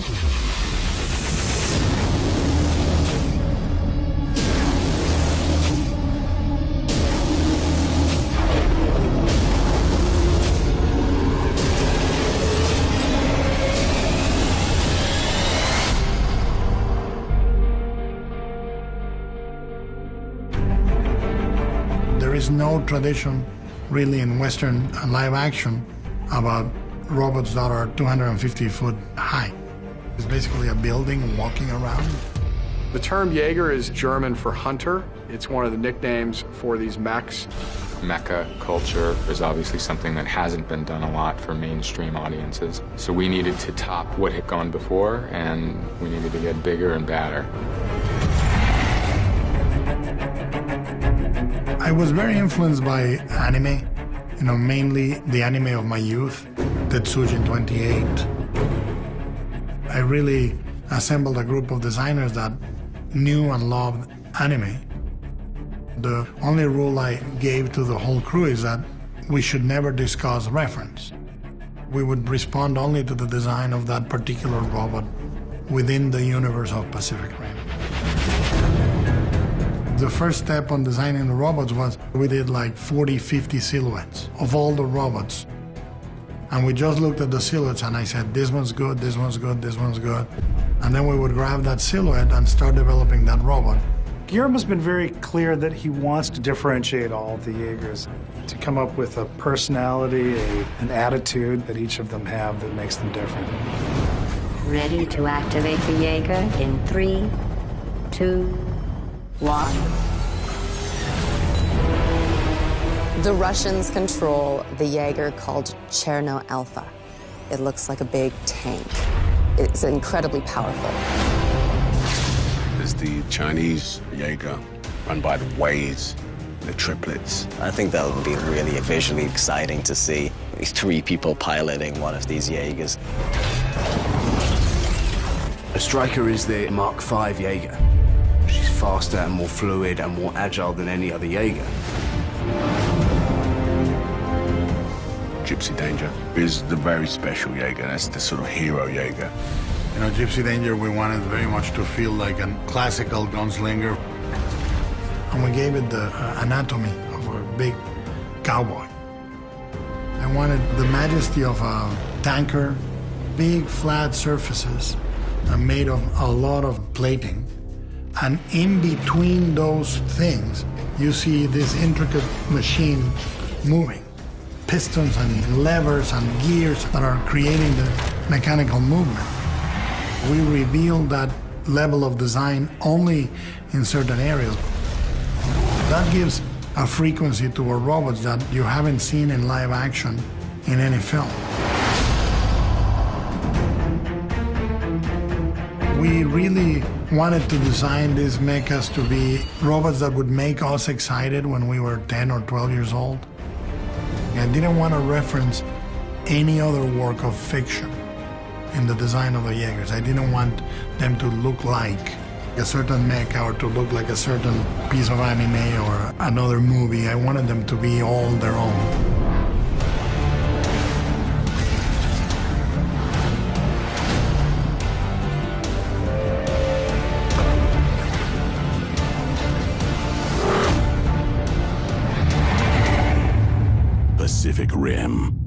There is no tradition really in Western live action about robots that are 250 foot high. It's basically a building walking around. The term Jaeger is German for hunter. It's one of the nicknames for these mechs. Mecha culture is obviously something that hasn't been done a lot for mainstream audiences. So we needed to top what had gone before, and we needed to get bigger and badder. I was very influenced by anime, mainly the anime of my youth, Tetsuji 28. I really assembled a group of designers that knew and loved anime. The only rule I gave to the whole crew is that we should never discuss reference. We would respond only to the design of that particular robot within the universe of Pacific Rim. The first step on designing the robots was we did like 40, 50 silhouettes of all the robots. And we just looked at the silhouettes and I said, this one's good, this one's good, this one's good. And then we would grab that silhouette and start developing that robot. Guillermo's been very clear that he wants to differentiate all of the Jaegers, to come up with a personality, an attitude that each of them have that makes them different. Ready to activate the Jaeger in 3, 2, 1. The Russians control the Jaeger called Cherno Alpha. It looks like a big tank. It's incredibly powerful. There's the Chinese Jaeger, run by the Ways, the triplets. I think that would be really visually exciting to see 3 people piloting one of these Jaegers. A Striker is the Mark V Jaeger. She's faster and more fluid and more agile than any other Jaeger. Gypsy Danger is the very special Jaeger. That's the sort of hero Jaeger. Gypsy Danger, we wanted very much to feel like a classical gunslinger. And we gave it the anatomy of a big cowboy. I wanted the majesty of a tanker, big flat surfaces made of a lot of plating. And in between those things, you see this intricate machine moving. Pistons and levers and gears that are creating the mechanical movement. We reveal that level of design only in certain areas. That gives a frequency to our robots that you haven't seen in live action in any film. We really wanted to design these mechas to be robots that would make us excited when we were 10 or 12 years old. I didn't want to reference any other work of fiction in the design of the Jaegers. I didn't want them to look like a certain mecha or to look like a certain piece of anime or another movie. I wanted them to be all their own. Pacific Rim.